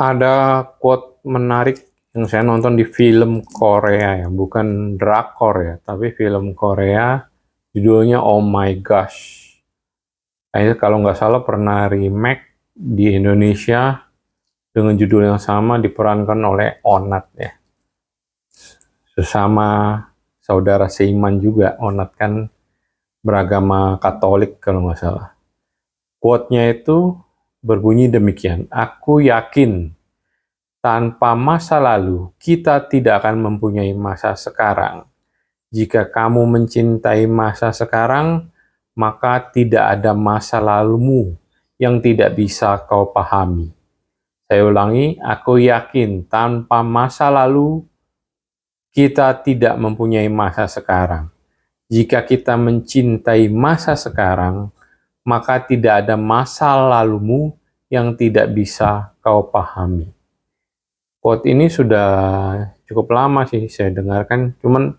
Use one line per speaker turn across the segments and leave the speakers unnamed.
Ada quote menarik yang saya nonton di film Korea ya, bukan drakor ya, tapi film Korea, judulnya Oh My Gosh. Kayaknya kalau nggak salah pernah remake di Indonesia dengan judul yang sama, diperankan oleh Onat ya. Sesama saudara seiman juga, Onat kan beragama Katolik kalau nggak salah. Quote-nya itu berbunyi demikian, "Aku yakin tanpa masa lalu, kita tidak akan mempunyai masa sekarang. Jika kamu mencintai masa sekarang, maka tidak ada masa lalumu yang tidak bisa kau pahami." Saya ulangi, aku yakin tanpa masa lalu, kita tidak mempunyai masa sekarang. Jika kita mencintai masa sekarang, maka tidak ada masa lalumu yang tidak bisa kau pahami. Quote ini sudah cukup lama sih saya dengarkan, cuman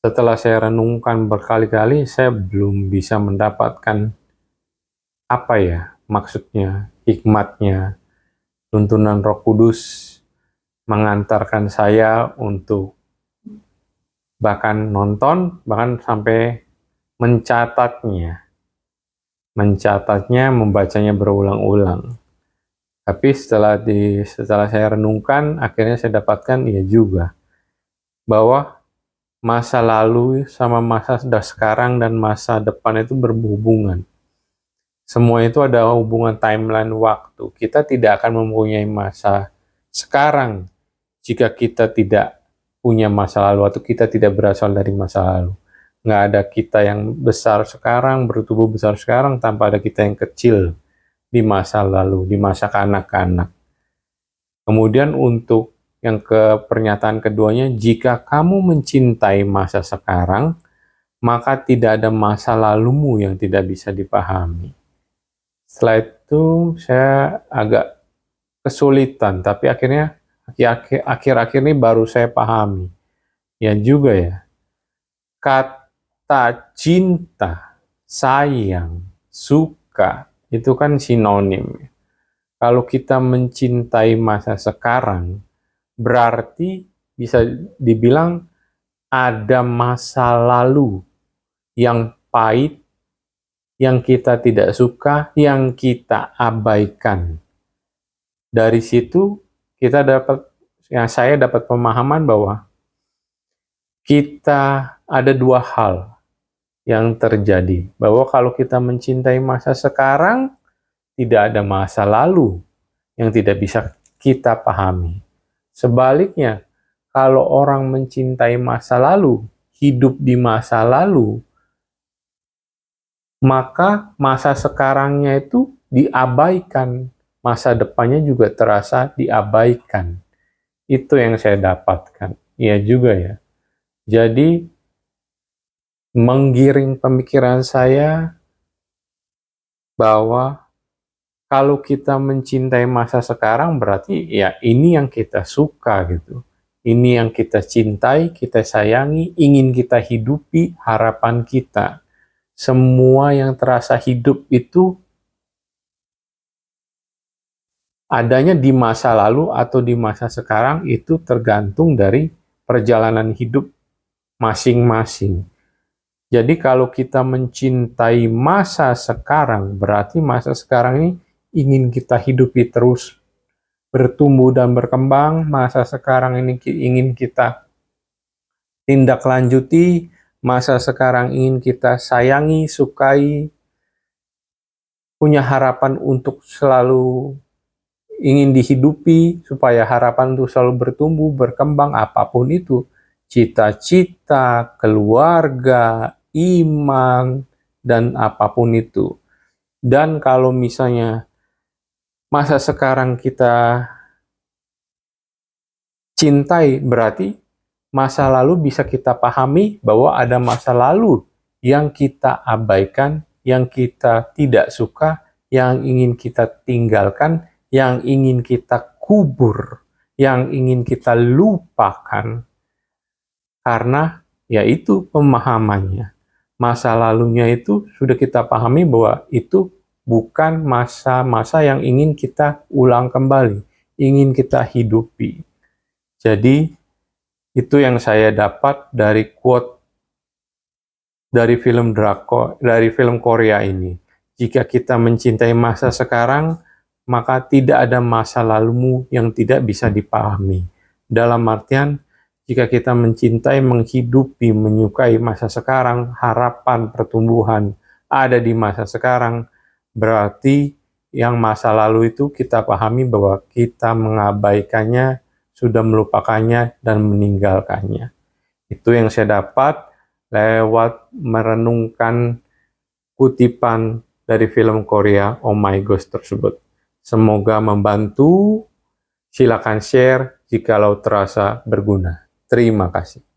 setelah saya renungkan berkali-kali, saya belum bisa mendapatkan apa ya maksudnya, hikmatnya, tuntunan Roh Kudus mengantarkan saya untuk bahkan nonton, bahkan sampai mencatatnya, membacanya berulang-ulang. Tapi setelah saya renungkan, akhirnya saya dapatkan ya juga bahwa masa lalu sama masa sekarang dan masa depan itu berhubungan. Semua itu ada hubungan timeline waktu. Kita tidak akan mempunyai masa sekarang jika kita tidak punya masa lalu atau kita tidak berasal dari masa lalu. Nggak ada kita yang besar sekarang, bertubuh besar sekarang tanpa ada kita yang kecil di masa lalu, di masa kanak-kanak. Kemudian untuk yang pernyataan keduanya, jika kamu mencintai masa sekarang, maka tidak ada masa lalumu yang tidak bisa dipahami. Setelah itu saya agak kesulitan, tapi akhirnya akhir-akhir ini baru saya pahami. Ya juga ya, kata cinta, sayang, suka, itu kan sinonim. Kalau kita mencintai masa sekarang, berarti bisa dibilang ada masa lalu yang pahit, yang kita tidak suka, yang kita abaikan. Dari situ saya dapat pemahaman bahwa kita ada dua hal yang terjadi. Bahwa kalau kita mencintai masa sekarang, tidak ada masa lalu yang tidak bisa kita pahami. Sebaliknya, kalau orang mencintai masa lalu, hidup di masa lalu, maka masa sekarangnya itu diabaikan, masa depannya juga terasa diabaikan. Itu yang saya dapatkan. Iya juga ya. Jadi, menggiring pemikiran saya bahwa kalau kita mencintai masa sekarang berarti ya ini yang kita suka gitu. Ini yang kita cintai, kita sayangi, ingin kita hidupi, harapan kita. Semua yang terasa hidup itu adanya di masa lalu atau di masa sekarang itu tergantung dari perjalanan hidup masing-masing. Jadi kalau kita mencintai masa sekarang, berarti masa sekarang ini ingin kita hidupi terus, bertumbuh dan berkembang. Masa sekarang ini ingin kita tindak lanjuti, masa sekarang ingin kita sayangi, sukai, punya harapan untuk selalu ingin dihidupi, supaya harapan itu selalu bertumbuh, berkembang, apapun itu. Cita-cita, keluarga, iman, dan apapun itu. Dan kalau misalnya masa sekarang kita cintai, berarti masa lalu bisa kita pahami bahwa ada masa lalu yang kita abaikan, yang kita tidak suka, yang ingin kita tinggalkan, yang ingin kita kubur, yang ingin kita lupakan. Karena yaitu pemahamannya. Masa lalunya itu sudah kita pahami bahwa itu bukan masa-masa yang ingin kita ulang kembali. ingin kita hidupi. Jadi itu yang saya dapat dari quote dari film Korea ini. Jika kita mencintai masa sekarang, maka tidak ada masa lalumu yang tidak bisa dipahami. Dalam artian, jika kita mencintai, menghidupi, menyukai masa sekarang, harapan pertumbuhan ada di masa sekarang, berarti yang masa lalu itu kita pahami bahwa kita mengabaikannya, sudah melupakannya, dan meninggalkannya. Itu yang saya dapat lewat merenungkan kutipan dari film Korea Oh My Gosh tersebut. Semoga membantu. Silakan share jikalau terasa berguna. Terima kasih.